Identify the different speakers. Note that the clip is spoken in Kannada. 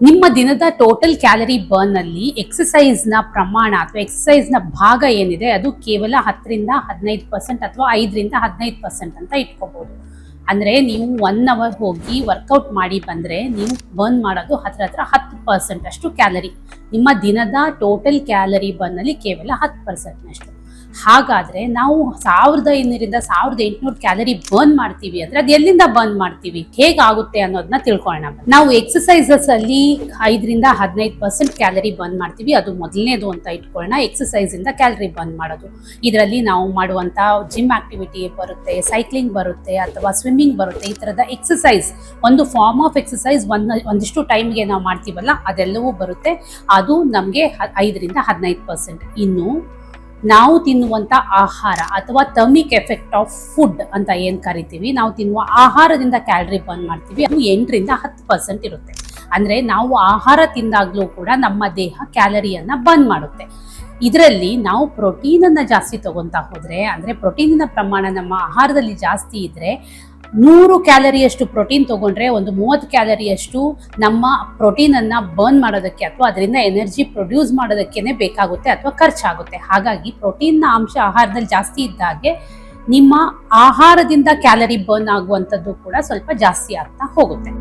Speaker 1: ನಿಮ್ಮ ದಿನದ ಟೋಟಲ್ ಕ್ಯಾಲರಿ ಬರ್ನ್ ಅಲ್ಲಿ ಎಕ್ಸಸೈಸ್ ನ ಪ್ರಮಾಣ ಅಥವಾ ಎಕ್ಸಸೈಸ್ ನ ಭಾಗ ಏನಿದೆ ಅದು ಕೇವಲ 10ರಿಂದ 15% ಅಥವಾ 5ರಿಂದ 15% ಅಂತ ಇಟ್ಕೋಬಹುದು. ಅಂದ್ರೆ ನೀವು 1 ಅವರ್ ಹೋಗಿ ವರ್ಕೌಟ್ ಮಾಡಿ ಬಂದ್ರೆ ನೀವು ಬರ್ನ್ ಮಾಡೋದು ಹತ್ರ 10% ಅಷ್ಟು ಕ್ಯಾಲರಿ. ನಿಮ್ಮ ದಿನದ ಟೋಟಲ್ ಕ್ಯಾಲರಿ ಬರ್ನ್ ಅಲ್ಲಿ ಕೇವಲ 10% ಅಷ್ಟು. ಹಾಗಾದ್ರೆ ನಾವು 1500ರಿಂದ 1800 ಕ್ಯಾಲರಿ ಬರ್ನ್ ಮಾಡ್ತೀವಿ ಅಂದ್ರೆ ಅದು ಎಲ್ಲಿಂದ ಬರ್ನ್ ಮಾಡ್ತೀವಿ, ಹೇಗಾಗುತ್ತೆ ಅನ್ನೋದನ್ನ ತಿಳ್ಕೊಳ್ಳೋಣ. ನಾವು ಎಕ್ಸಸೈಸಸ್ ಅಲ್ಲಿ 5ರಿಂದ 15% ಕ್ಯಾಲರಿ ಬರ್ನ್ ಮಾಡ್ತೀವಿ, ಅದು ಮೊದಲನೇದು ಅಂತ ಇಟ್ಕೊಳ್ಳೋಣ. ಎಕ್ಸಸೈಸ್ ಇಂದ ಕ್ಯಾಲರಿ ಬರ್ನ್ ಮಾಡೋದು, ಇದರಲ್ಲಿ ನಾವು ಮಾಡುವಂತ ಜಿಮ್ ಆಕ್ಟಿವಿಟಿ ಬರುತ್ತೆ, ಸೈಕ್ಲಿಂಗ್ ಬರುತ್ತೆ ಅಥವಾ ಸ್ವಿಮ್ಮಿಂಗ್ ಬರುತ್ತೆ. ಈ ತರದ ಎಕ್ಸಸೈಸ್, ಒಂದು ಫಾರ್ಮ್ ಆಫ್ ಎಕ್ಸಸೈಸ್ ಒಂದಿಷ್ಟು ಟೈಮ್ಗೆ ನಾವು ಮಾಡ್ತೀವಲ್ಲ ಅದೆಲ್ಲವೂ ಬರುತ್ತೆ. ಅದು ನಮ್ಗೆ 5ರಿಂದ 15%. ಇನ್ನು ನಾವು ತಿನ್ನುವಂತ ಆಹಾರ ಅಥವಾ ಥರ್ಮಿಕ್ ಎಫೆಕ್ಟ್ ಆಫ್ ಫುಡ್ ಅಂತ ಏನ್ ಕರಿತೀವಿ, ನಾವು ತಿನ್ನುವ ಆಹಾರದಿಂದ ಕ್ಯಾಲರಿ ಬರ್ನ್ ಮಾಡ್ತೀವಿ, ಅದು 8ರಿಂದ 10% ಇರುತ್ತೆ. ಅಂದ್ರೆ ನಾವು ಆಹಾರ ತಿಂದಾಗ್ಲೂ ಕೂಡ ನಮ್ಮ ದೇಹ ಕ್ಯಾಲರಿಯನ್ನ ಬರ್ನ್ ಮಾಡುತ್ತೆ. ಇದರಲ್ಲಿ ನಾವು ಪ್ರೋಟೀನ್ ಅನ್ನ ಜಾಸ್ತಿ ತಗೊಂತಾ ಹೋದ್ರೆ, ಅಂದ್ರೆ ಪ್ರೋಟೀನಿನ ಪ್ರಮಾಣ ನಮ್ಮ ಆಹಾರದಲ್ಲಿ ಜಾಸ್ತಿ ಇದ್ರೆ 100 ಕ್ಯಾಲರಿಯಷ್ಟು ಪ್ರೋಟೀನ್ ತಗೊಂಡ್ರೆ ಒಂದು 30 ಕ್ಯಾಲರಿಯಷ್ಟು ನಮ್ಮ ಪ್ರೋಟೀನ್ ಅನ್ನ ಬರ್ನ್ ಮಾಡೋದಕ್ಕೆ ಅಥವಾ ಅದರಿಂದ ಎನರ್ಜಿ ಪ್ರೊಡ್ಯೂಸ್ ಮಾಡೋದಕ್ಕೇನೆ ಬೇಕಾಗುತ್ತೆ ಅಥವಾ ಖರ್ಚಾಗುತ್ತೆ. ಹಾಗಾಗಿ ಪ್ರೋಟೀನ್ ನ ಅಂಶ ಆಹಾರದಲ್ಲಿ ಜಾಸ್ತಿ ಇದ್ದಾಗೆ ನಿಮ್ಮ ಆಹಾರದಿಂದ ಕ್ಯಾಲರಿ ಬರ್ನ್ ಆಗುವಂಥದ್ದು ಕೂಡ ಸ್ವಲ್ಪ ಜಾಸ್ತಿ ಆಗ್ತಾ ಹೋಗುತ್ತೆ.